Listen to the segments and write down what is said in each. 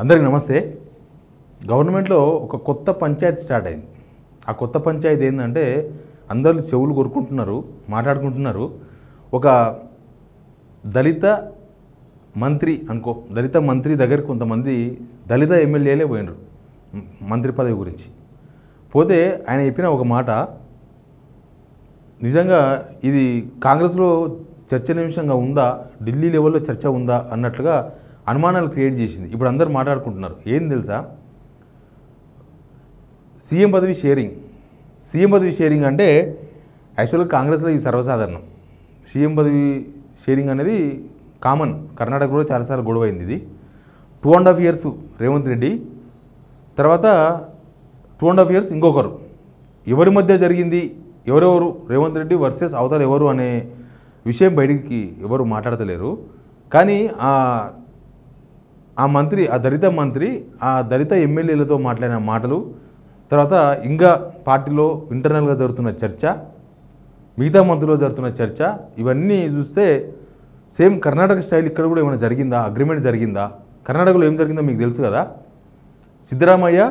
అందరికీ నమస్తే. గవర్నమెంట్లో ఒక కొత్త పంచాయతీ స్టార్ట్ అయింది. ఆ కొత్త పంచాయతీ ఏంటంటే అందరూ చెవులు కొరుకుంటున్నారు, మాట్లాడుకుంటున్నారు. ఒక దళిత మంత్రి అనుకో, దళిత మంత్రి దగ్గర కొంతమంది దళిత ఎమ్మెల్యేలే పోయినారు మంత్రి పదవి గురించి. పోతే ఆయన చెప్పిన ఒక మాట నిజంగా ఇది కాంగ్రెస్లో చర్చనీయాంశంగా ఉందా, ఢిల్లీ లెవెల్లో చర్చ ఉందా అన్నట్లుగా అనుమానాలు క్రియేట్ చేసింది. ఇప్పుడు అందరూ మాట్లాడుకుంటున్నారు. ఏం తెలుసా, సీఎం పదవి షేరింగ్ అంటే యాక్చువల్గా కాంగ్రెస్లో ఇది సర్వసాధారణం. సీఎం పదవి షేరింగ్ అనేది కామన్. కర్ణాటక కూడా చాలాసార్లు గొడవ అయింది. ఇది 2.5 years రేవంత్ రెడ్డి, తర్వాత 2.5 years ఇంకొకరు. ఎవరి మధ్య జరిగింది, ఎవరెవరు రేవంత్ రెడ్డి వర్సెస్ అవతల ఎవరు అనే విషయం బయటికి ఎవరు మాట్లాడతలేరు. కానీ ఆ మంత్రి, ఆ దళిత మంత్రి ఆ దళిత ఎమ్మెల్యేలతో మాట్లాడిన మాటలు, తర్వాత ఇంకా పార్టీలో ఇంటర్నల్గా జరుగుతున్న చర్చ, మిగతా మంత్రులు జరుగుతున్న చర్చ, ఇవన్నీ చూస్తే సేమ్ కర్ణాటక స్టైల్ ఇక్కడ కూడా ఏమైనా జరిగిందా, అగ్రిమెంట్ జరిగిందా? కర్ణాటకలో ఏం జరిగిందో మీకు తెలుసు కదా. సిద్ధరామయ్య,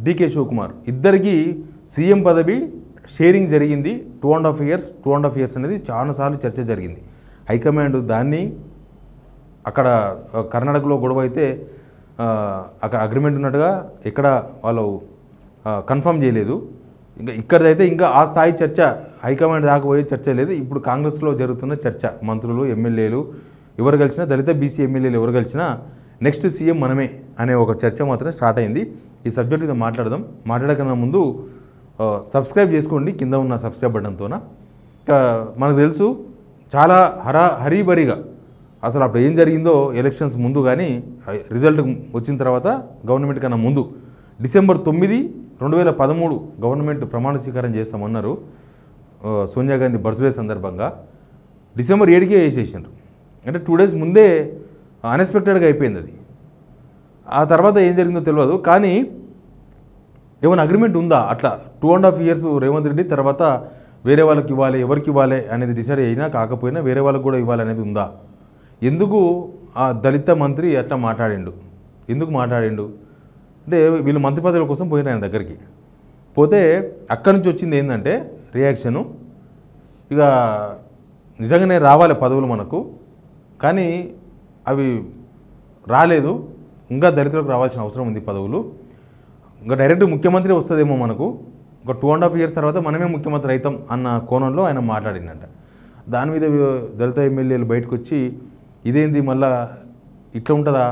డికే శివకుమార్ ఇద్దరికి సీఎం పదవి షేరింగ్ జరిగింది. 2.5 years అనేది చాలాసార్లు చర్చ జరిగింది. హైకమాండ్ దాన్ని అక్కడ కర్ణాటకలో గొడవ అయితే అక్కడ అగ్రిమెంట్ ఉన్నట్టుగా ఎక్కడ వాళ్ళు కన్ఫర్మ్ చేయలేదు. ఇంకా ఇక్కడైతే ఇంకా ఆ స్థాయి చర్చ హైకమాండ్ దాకా పోయే చర్చ లేదు. ఇప్పుడు కాంగ్రెస్లో జరుగుతున్న చర్చ, మంత్రులు, ఎమ్మెల్యేలు ఎవరు కలిసినా, దళిత బీసీ ఎమ్మెల్యేలు ఎవరు కలిసినా నెక్స్ట్ సీఎం మనమే అనే ఒక చర్చ మాత్రం స్టార్ట్ అయింది. ఈ సబ్జెక్ట్ మీద మాట్లాడదాం. మాట్లాడకన్నా ముందు సబ్స్క్రైబ్ చేసుకోండి కింద ఉన్న సబ్స్క్రైబ్ బటన్తోన. మనకు తెలుసు చాలా హరీబరీగా అసలు అప్పుడు ఏం జరిగిందో ఎలక్షన్స్ ముందు కానీ రిజల్ట్ వచ్చిన తర్వాత గవర్నమెంట్ కన్నా ముందు December 9, 2013 గవర్నమెంట్ ప్రమాణ స్వీకారం చేస్తామన్నారు. సోనియా గాంధీ బర్త్డే సందర్భంగా December 7కే వేసేసారు. అంటే 2 days ముందే అన్ఎక్స్పెక్టెడ్గా అయిపోయింది అది. ఆ తర్వాత ఏం జరిగిందో తెలియదు. కానీ ఏమైనా అగ్రిమెంట్ ఉందా అట్లా 2.5 years రేవంత్ రెడ్డి తర్వాత వేరే వాళ్ళకి ఇవ్వాలి, ఎవరికి ఇవ్వాలి అనేది డిసైడ్ అయినా కాకపోయినా వేరే వాళ్ళకి కూడా ఇవ్వాలి అనేది ఉందా? ఎందుకు ఆ దళిత మంత్రి అట్లా మాట్లాడిండు? ఎందుకు మాట్లాడిండు అంటే వీళ్ళు మంత్రి పదవుల కోసం పోయిన ఆయన దగ్గరికి పోతే అక్కడి నుంచి వచ్చింది ఏంటంటే రియాక్షను, ఇక నిజంగానే రావాలి పదవులు మనకు, కానీ అవి రాలేదు, ఇంకా దళితులకు రావాల్సిన అవసరం ఉంది పదవులు, ఇంకా డైరెక్ట్ ముఖ్యమంత్రి వస్తుందేమో మనకు, ఒక 2.5 years తర్వాత మనమే ముఖ్యమంత్రి అవుతాం అన్న కోణంలో ఆయన మాట్లాడిందంట. దాని మీద దళిత ఎమ్మెల్యేలు బయటకు వచ్చి ఇదేంది మళ్ళా ఇట్లా ఉంటుందా,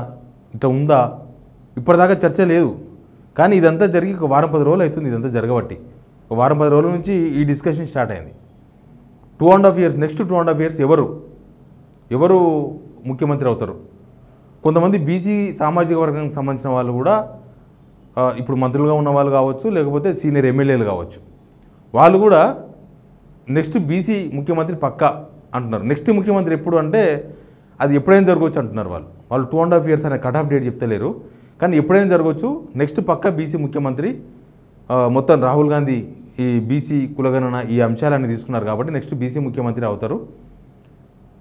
ఇట్లా ఉందా, ఇప్పటిదాకా చర్చ లేదు. కానీ ఇదంతా జరిగి ఒక 10 రోజులు అవుతుంది. ఇదంతా జరగబట్టి ఒక 10 రోజుల నుంచి ఈ డిస్కషన్ స్టార్ట్ అయింది. 2.5 years, నెక్స్ట్ 2.5 years ఎవరు ముఖ్యమంత్రి అవుతారు? కొంతమంది బీసీ సామాజిక వర్గానికి సంబంధించిన వాళ్ళు కూడా ఇప్పుడు మంత్రులుగా ఉన్న వాళ్ళు కావచ్చు, లేకపోతే సీనియర్ ఎమ్మెల్యేలు కావచ్చు, వాళ్ళు కూడా నెక్స్ట్ బీసీ ముఖ్యమంత్రి పక్కా అంటున్నారు. నెక్స్ట్ ముఖ్యమంత్రి ఎప్పుడు అంటే అది ఎప్పుడైనా జరగవచ్చు అంటున్నారు వాళ్ళు 2.5 years అనే కట్ ఆఫ్ డేట్ చెప్తలేరు, కానీ ఎప్పుడైనా జరగవచ్చు. నెక్స్ట్ పక్కా బీసీ ముఖ్యమంత్రి, మొత్తం రాహుల్ గాంధీ ఈ బీసీ కులగణన ఈ అంశాలన్నీ తీసుకున్నారు కాబట్టి నెక్స్ట్ బీసీ ముఖ్యమంత్రి అవుతారు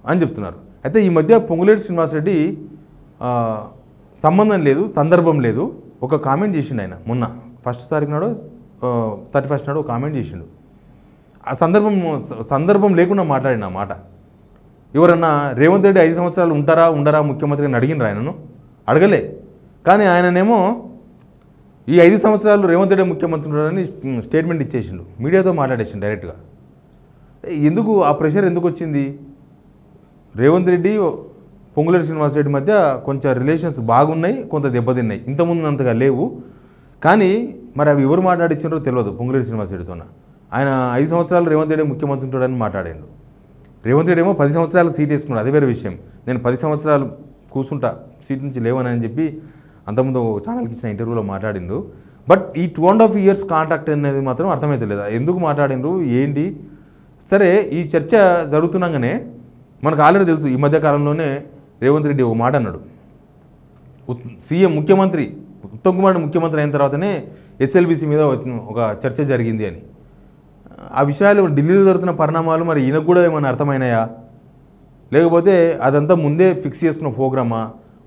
అని చెప్తున్నారు. అయితే ఈ మధ్య పొంగులేటి శ్రీనివాసరెడ్డి సంబంధం లేదు, సందర్భం లేదు, ఒక కామెంట్ చేసిండు ఆయన. మొన్న 1st తారీఖు నాడు 31st నాడు ఒక కామెంట్ చేసిండు. ఆ సందర్భం లేకుండా మాట్లాడిన మాట. ఎవరన్నా రేవంత్ రెడ్డి 5 సంవత్సరాలు ఉండరా ముఖ్యమంత్రి అని అడిగినరా? ఆయనను అడగలే. కానీ ఆయననేమో ఈ 5 సంవత్సరాలు రేవంత్ రెడ్డి ముఖ్యమంత్రి ఉన్నారని స్టేట్మెంట్ ఇచ్చేసిండు, మీడియాతో మాట్లాడేసిండు డైరెక్ట్గా. ఎందుకు ఆ ప్రెషర్ ఎందుకు వచ్చింది? రేవంత్ రెడ్డి పొంగులేటి శ్రీనివాసరెడ్డి మధ్య కొంచెం రిలేషన్స్ బాగున్నాయి, కొంత దెబ్బతిన్నాయి, ఇంతకుముందు అంతగా లేవు. కానీ మరి అవి ఎవరు మాట్లాడించారో తెలియదు. పొంగులేటి శ్రీనివాసరెడ్డితో ఆయన 5 సంవత్సరాలు రేవంత్ రెడ్డి ముఖ్యమంత్రి ఉంటాడని మాట్లాడాడు. రేవంత్ రెడ్డి ఏమో 10 సంవత్సరాలకు సీట్ వేసుకున్నాడు, అది వేరే విషయం. నేను 10 సంవత్సరాలు కూర్చుంటా, సీట్ నుంచి లేవనని చెప్పి అంతకుముందు ఛానల్కి ఇచ్చిన ఇంటర్వ్యూలో మాట్లాడిండు. బట్ ఈ 2.5 years కాంట్రాక్ట్ అనేది మాత్రం అర్థమైతే లేదా, ఎందుకు మాట్లాడిండ్రు ఏంటి? సరే, ఈ చర్చ జరుగుతున్నాగానే మనకు ఆల్రెడీ తెలుసు, ఈ మధ్యకాలంలోనే రేవంత్ రెడ్డి ఒక మాట అన్నాడు, సీఎం ముఖ్యమంత్రి ఉత్తమ్ కుమార్ ముఖ్యమంత్రి అయిన తర్వాతనే ఎస్ఎల్బీసీ మీద ఒక చర్చ జరిగింది అని. ఆ విషయాలు ఢిల్లీలో జరుగుతున్న పరిణామాలు మరి ఈయనకు కూడా ఏమైనా అర్థమైనాయా, లేకపోతే అదంతా ముందే ఫిక్స్ చేసుకున్న ప్రోగ్రామా?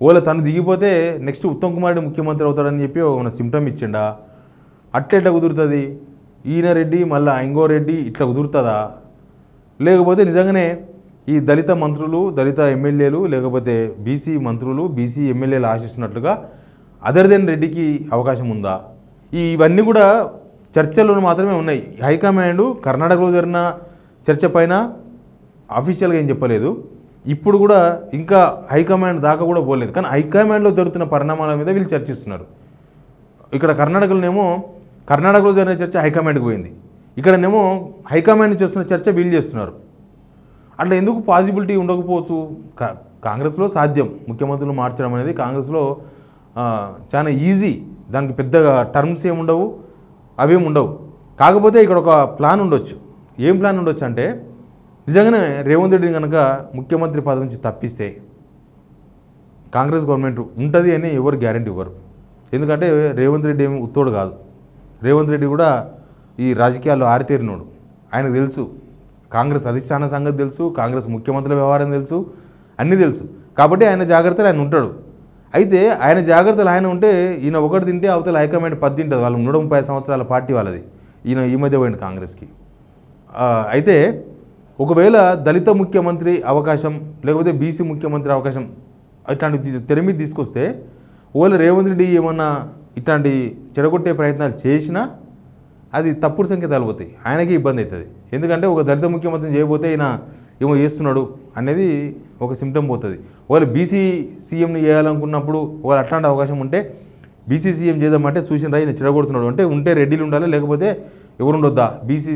ఓలా తను దిగిపోతే నెక్స్ట్ ఉత్తమ్ కుమార్ రెడ్డి ముఖ్యమంత్రి అవుతాడని చెప్పి ఒక సిమ్టమ్ ఇచ్చిండా. అట్లా కుదురుతుంది? ఈయన రెడ్డి మళ్ళీ ఇంకో రెడ్డి ఇట్లా కుదురుతుందా? లేకపోతే నిజంగానే ఈ దళిత మంత్రులు, దళిత ఎమ్మెల్యేలు, లేకపోతే బీసీ మంత్రులు, బీసీ ఎమ్మెల్యేలు ఆశిస్తున్నట్లుగా అదర్ దెన్ రెడ్డికి అవకాశం ఉందా? ఇవన్నీ కూడా చర్చలు మాత్రమే ఉన్నాయి. హైకమాండ్ కర్ణాటకలో జరిగిన చర్చ పైన అఫీషియల్గా ఏం చెప్పలేదు. ఇప్పుడు కూడా ఇంకా హైకమాండ్ దాకా కూడా పోలేదు. కానీ హైకమాండ్లో జరుగుతున్న పరిణామాల మీద వీళ్ళు చర్చిస్తున్నారు. ఇక్కడ కర్ణాటకలో జరిగిన చర్చ హైకమాండ్కి పోయింది. ఇక్కడనేమో హైకమాండ్ చేస్తున్న చర్చ వీళ్ళు చేస్తున్నారు. అట్లా ఎందుకు పాసిబిలిటీ ఉండకపోవచ్చు? కాంగ్రెస్లో సాధ్యం. ముఖ్యమంత్రులు మార్చడం అనేది కాంగ్రెస్లో చాలా ఈజీ. దానికి పెద్దగా టర్మ్స్ ఏముండవు, అవేమి ఉండవు. కాకపోతే ఇక్కడ ఒక ప్లాన్ ఉండొచ్చు. ఏం ప్లాన్ ఉండొచ్చు అంటే, నిజంగానే రేవంత్ రెడ్డిని కనుక ముఖ్యమంత్రి పదవి నుంచి తప్పిస్తే కాంగ్రెస్ గవర్నమెంట్ ఉంటుంది అని ఎవరు గ్యారెంటీ ఇవ్వరు. ఎందుకంటే రేవంత్ రెడ్డి ఏమి ఉత్తోడు కాదు. రేవంత్ రెడ్డి కూడా ఈ రాజకీయాల్లో ఆరితేరినోడు. ఆయనకు తెలుసు కాంగ్రెస్ అధిష్టాన సంగతి తెలుసు, కాంగ్రెస్ ముఖ్యమంత్రుల వ్యవహారం తెలుసు, అన్నీ తెలుసు. కాబట్టి ఆయన జాగ్రత్తలు ఆయన ఉంటాడు. అయితే ఆయన జాగ్రత్తలు ఆయన ఉంటే ఈయన ఒకటి తింటే అవతల హైకమాండ్ 10 తింటుంది. వాళ్ళు 130 సంవత్సరాల పార్టీ వాళ్ళది. ఈయన ఈ మధ్య పోయింది కాంగ్రెస్కి. అయితే ఒకవేళ దళిత ముఖ్యమంత్రి అవకాశం, లేకపోతే బీసీ ముఖ్యమంత్రి అవకాశం ఇట్లాంటి తెర మీద తీసుకొస్తే ఒకవేళ రేవంత్ రెడ్డి ఏమన్నా ఇట్లాంటి చెడగొట్టే ప్రయత్నాలు చేసినా అది తప్పుడు సంకేతాలు పోతాయి. ఆయనకి ఇబ్బంది అవుతుంది. ఎందుకంటే ఒక దళిత ముఖ్యమంత్రిని చేయబోతే ఈయన ఏమో చేస్తున్నాడు అనేది ఒక సిమ్టమ్ పోతుంది. ఒకవేళ బీసీ సీఎంని చేయాలనుకున్నప్పుడు ఒకవేళ అట్లాంటి అవకాశం ఉంటే బీసీ సీఎం చేద్దామంటే చూసిన ఈయన చెడగొడుతున్నాడు అంటే ఉంటే రెడ్డిలు ఉండాలి, లేకపోతే ఎవరు ఉండొద్దా, బీసీ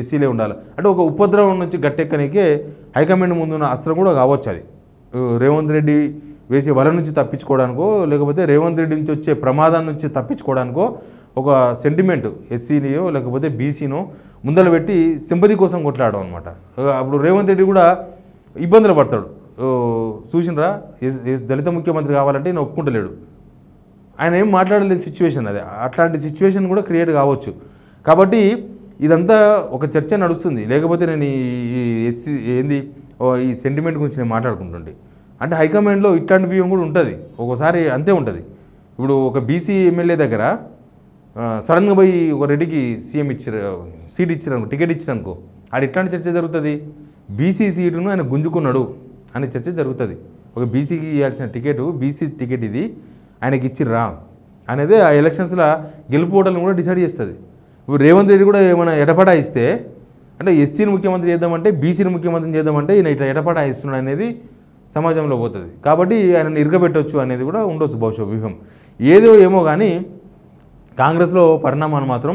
ఎస్సీలే ఉండాలి అంటే ఒక ఉపద్రవం నుంచి గట్టెక్కనికే హైకమాండ్ ముందున్న అస్త్రం కూడా కావచ్చు. అది రేవంత్ రెడ్డి వేసే వల నుంచి తప్పించుకోవడానికో, లేకపోతే రేవంత్ రెడ్డి నుంచి వచ్చే ప్రమాదం నుంచి తప్పించుకోవడానికో ఒక సెంటిమెంట్ ఎస్సీనియో లేకపోతే బీసీనో ముందర పెట్టి సింపతి కోసం కొట్లాడడం అనమాట. అప్పుడు రేవంత్ రెడ్డి కూడా ఇబ్బందులు పడతాడు. చూసినరా దళిత ముఖ్యమంత్రి కావాలంటే నేను ఒప్పుకుంటలేడు. ఆయన ఏం మాట్లాడలేదు సిచ్యువేషన్ అది. అట్లాంటి సిచ్యువేషన్ కూడా క్రియేట్ కావచ్చు. కాబట్టి ఇదంతా ఒక చర్చ నడుస్తుంది. లేకపోతే నేను ఈ ఎస్సీ ఈ సెంటిమెంట్ గురించి నేను మాట్లాడుకుంటుండే అంటే హైకమాండ్లో ఇట్లాంటి వ్యూహం కూడా ఉంటుంది. ఒక్కోసారి అంతే ఉంటుంది. ఇప్పుడు ఒక బీసీ ఎమ్మెల్యే దగ్గర సడన్గా పోయి ఒక రెడ్డికి సీఎం సీట్ ఇచ్చారనుకో, టికెట్ ఇచ్చారనుకో, ఆడు ఇట్లాంటి చర్చ జరుగుతుంది. బీసీ సీటును ఆయన గుంజుకున్నాడు అనే చర్చ జరుగుతుంది. ఒక బీసీకి ఇవ్వాల్సిన బీసీ టికెట్ ఇది ఆయనకి ఇచ్చిర్రా అనేది ఆ ఎలక్షన్స్లో గెలుపోవడాలను కూడా డిసైడ్ చేస్తుంది. ఇప్పుడు రేవంత్ రెడ్డి కూడా ఏమైనా ఎటపడా ఇస్తే అంటే ఎస్సీని ముఖ్యమంత్రి చేద్దామంటే బీసీని ముఖ్యమంత్రిని చేద్దామంటే ఈయన ఇట్లా ఎటపడా ఇస్తున్నాడు అనేది సమాజంలో పోతుంది. కాబట్టి ఆయన ఇరగబెట్టవచ్చు అనేది కూడా ఉండొచ్చు భవిష్యత్ వ్యూహం. ఏమో కానీ కాంగ్రెస్లో పరిణామాలు మాత్రం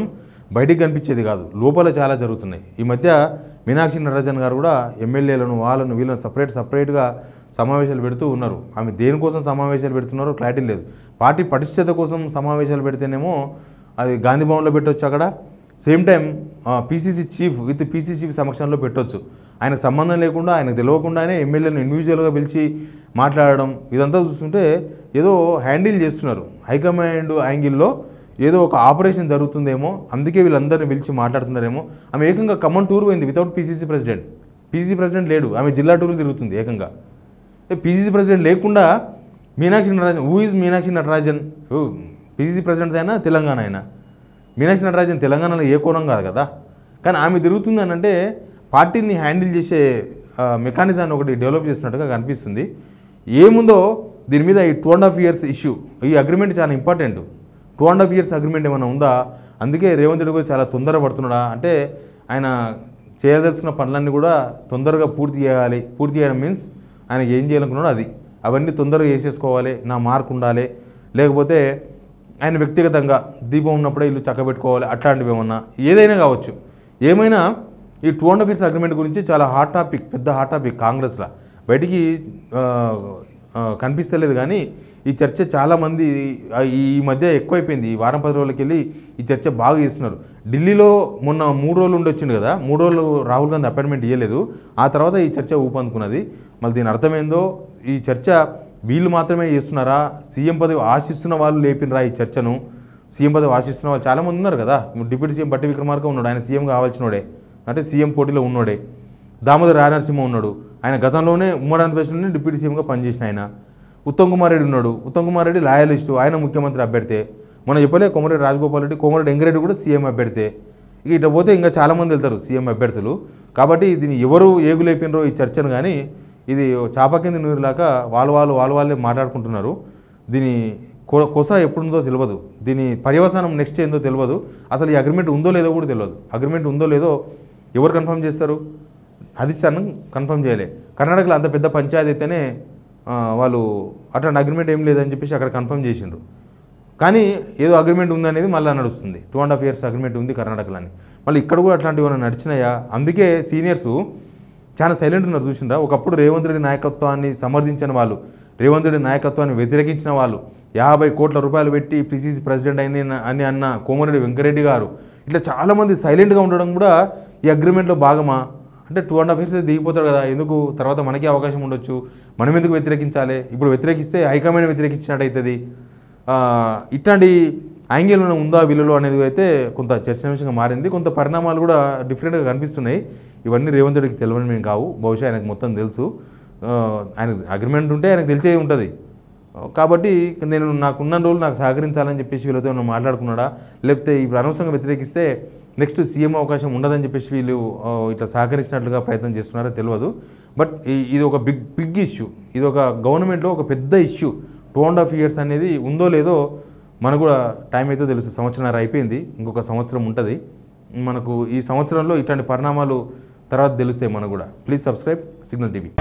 బయటికి కనిపించేది కాదు, లోపల చాలా జరుగుతున్నాయి. ఈ మధ్య మీనాక్షి నటరాజన్ గారు కూడా ఎమ్మెల్యేలను వీళ్ళను సపరేట్గా సమావేశాలు పెడుతూ ఉన్నారు. ఆమె దేనికోసం సమావేశాలు పెడుతున్నారో క్లారిటీ లేదు. పార్టీ పటిష్టత కోసం సమావేశాలు పెడితేనేమో అది గాంధీ భవన్లో పెట్టవచ్చు, అక్కడ సేమ్ టైం పీసీసీ చీఫ్ సమక్షంలో పెట్టవచ్చు. ఆయనకు సంబంధం లేకుండా, ఆయనకు తెలియకుండానే ఎమ్మెల్యేలను ఇండివిజువల్గా పిలిచి మాట్లాడడం ఇదంతా చూస్తుంటే ఏదో హ్యాండిల్ చేస్తున్నారు. హైకమాండ్ యాంగిల్లో ఏదో ఒక ఆపరేషన్ జరుగుతుందేమో, అందుకే వీళ్ళందరినీ పిలిచి మాట్లాడుతున్నారేమో. ఆమె ఏకంగా ఖమ్మం టూర్ పోయింది వితౌట్ పీసీసీ ప్రెసిడెంట్ లేడు. ఆమె జిల్లా టూర్లు తిరుగుతుంది ఏకంగా. పీసీసీ ప్రెసిడెంట్ లేకుండా Meenakshi Natarajan, who is Meenakshi Natarajan? PCC president అయినా తెలంగాణ అయినా, మీనాక్షి నటరాజన్ తెలంగాణలో ఏ కోణం కాదు కదా. కానీ ఆమె తిరుగుతుంది అని అంటే పార్టీని హ్యాండిల్ చేసే మెకానిజాన్ని ఒకటి డెవలప్ చేసినట్టుగా కనిపిస్తుంది. ఏముందో దీని మీద ఈ 2.5 years ఇష్యూ, ఈ అగ్రిమెంట్ చాలా ఇంపార్టెంట్. 2.5 years అగ్రిమెంట్ ఏమైనా ఉందా? అందుకే రేవంత్ రెడ్డి కూడా చాలా తొందర పడుతున్నాడా అంటే ఆయన చేయదలసిన పనులన్నీ కూడా తొందరగా పూర్తి చేయడం మీన్స్ ఆయన ఏం చేయాలనుకున్నాడో అవన్నీ తొందరగా చేసేసుకోవాలి, నా మార్క్ ఉండాలి, లేకపోతే ఆయన వ్యక్తిగతంగా దీపం ఉన్నప్పుడే ఇల్లు చక్కబెట్టుకోవాలి, అట్లాంటివి ఏమన్నా ఏదైనా కావచ్చు. ఏమైనా ఈ 2.5 years అగ్రిమెంట్ గురించి చాలా పెద్ద హాట్ టాపిక్ కాంగ్రెస్లో. బయటికి కనిపిస్తలేదు కానీ ఈ చర్చ చాలామంది ఈ మధ్య ఎక్కువైపోయింది. ఈ వారం 10 రోజులకి వెళ్ళి ఈ చర్చ బాగా చేస్తున్నారు. ఢిల్లీలో మొన్న 3 రోజులు ఉండొచ్చిండు కదా, 3 రోజులు రాహుల్ గాంధీ అపాయింట్మెంట్ ఇవ్వలేదు. ఆ తర్వాత ఈ చర్చ ఊపందుకున్నది. మళ్ళీ దీని అర్థమైందో, ఈ చర్చ వీళ్ళు మాత్రమే చేస్తున్నారా, సీఎం పదవి ఆశిస్తున్న వాళ్ళు లేపినరా ఈ చర్చను? సీఎం పదవి ఆశిస్తున్న వాళ్ళు చాలామంది ఉన్నారు కదా. డిప్యూటీ సీఎం బట్టి విక్రమార్క ఉన్నాడు, ఆయన సీఎం కావాల్సినోడే, అంటే సీఎం పోటీలో ఉన్నోడే. దామోదర్ రాజనరసింహ ఉన్నాడు, ఆయన గతంలోనే ఉమ్మడి ఆంధ్రప్రదేశ్లోనే డిప్యూటీ సీఎంగా పనిచేసిన ఆయన. ఉత్తమ్ కుమార్ రెడ్డి ఉన్నాడు. ఉత్తమ్ కుమార్ రెడ్డి లాయలిస్టు, ఆయన ముఖ్యమంత్రి అభ్యర్థి. మనం చెప్పలే కోమరెడ్డి రాజగోపాల్ రెడ్డి, కోమరెడ్డి వెంకరెడ్డి కూడా సీఎం అభ్యర్థి. ఇక ఇట్లా పోతే ఇంకా చాలామంది వెళ్తారు సీఎం అభ్యర్థులు. కాబట్టి దీన్ని ఎవరు ఏగులేపినరో ఈ చర్చను, కానీ ఇది చాప కింద నీరులాగా వాళ్ళే మాట్లాడుకుంటున్నారు. దీని కొస ఎప్పుడుందో తెలియదు, దీని పర్యవసానం నెక్స్ట్ ఏందో తెలియదు, అసలు ఈ అగ్రిమెంట్ ఉందో లేదో కూడా తెలియదు. అగ్రిమెంట్ ఉందో లేదో ఎవరు కన్ఫర్మ్ చేస్తారు? అధిష్టానం కన్ఫర్మ్ చేయలే. కర్ణాటకలో అంత పెద్ద పంచాయతీ అయితేనే వాళ్ళు అట్లాంటి అగ్రిమెంట్ ఏం లేదని చెప్పేసి అక్కడ కన్ఫర్మ్ చేసిండ్రు. కానీ ఏదో అగ్రిమెంట్ ఉందనేది మళ్ళీ నడుస్తుంది. 2.5 years అగ్రిమెంట్ ఉంది కర్ణాటకలో అని. మళ్ళీ ఇక్కడ కూడా అట్లాంటివి ఏమైనా నడిచినాయా? అందుకే సీనియర్స్ చాలా సైలెంట్ ఉన్నారు. చూసిండ్రా, ఒకప్పుడు రేవంత్ రెడ్డి నాయకత్వాన్ని సమర్థించిన వాళ్ళు, రేవంత్ రెడ్డి నాయకత్వాన్ని వ్యతిరేకించిన వాళ్ళు, 50 కోట్ల రూపాయలు పెట్టి పిసిసి ప్రెసిడెంట్ అని అన్న కోమరెడ్డి వెంకరెడ్డి గారు, ఇట్లా చాలామంది సైలెంట్గా ఉండడం కూడా ఈ అగ్రిమెంట్లో భాగమా? అంటే 2.5 years దిగిపోతాడు కదా, ఎందుకు తర్వాత మనకే అవకాశం ఉండొచ్చు, మనం ఎందుకు వ్యతిరేకించాలి? ఇప్పుడు వ్యతిరేకిస్తే హైకమాండ్ వ్యతిరేకించినట్టు అవుతుంది. ఇట్లాంటి యాంగిల్ ఉందా వీళ్ళలో అనేది అయితే కొంత చర్చనీయాంశంగా మారింది. కొంత పరిణామాలు కూడా డిఫరెంట్గా కనిపిస్తున్నాయి. ఇవన్నీ రేవంత్ రెడ్డికి తెలియని కావు, బహుశా ఆయనకు మొత్తం తెలుసు. ఆయన అగ్రిమెంట్ ఉంటే ఆయనకు తెలిసే ఉంటుంది. కాబట్టి నేను నాకున్న రోజులు నాకు సహకరించాలని చెప్పేసి వీళ్ళతో ఏమైనా మాట్లాడుకున్నాడా, లేకపోతే ఇప్పుడు అనవసరంగా వ్యతిరేకిస్తే నెక్స్ట్ సీఎం అవకాశం ఉండదని చెప్పేసి వీళ్ళు ఇట్లా సహకరించినట్లుగా ప్రయత్నం చేస్తున్నారో తెలియదు. బట్ ఇది ఒక బిగ్ ఇష్యూ, ఇది ఒక గవర్నమెంట్లో ఒక పెద్ద ఇష్యూ. 2.5 years అనేది ఉందో లేదో మనకు కూడా టైం అయితే తెలుసు. సంవత్సరంన్నర అయిపోయింది, ఇంకొక సంవత్సరం ఉంటుంది మనకు. ఈ సంవత్సరంలో ఇట్లాంటి పరిణామాలు తర్వాత తెలుస్తాయి మనకు కూడా. Please subscribe signal TV.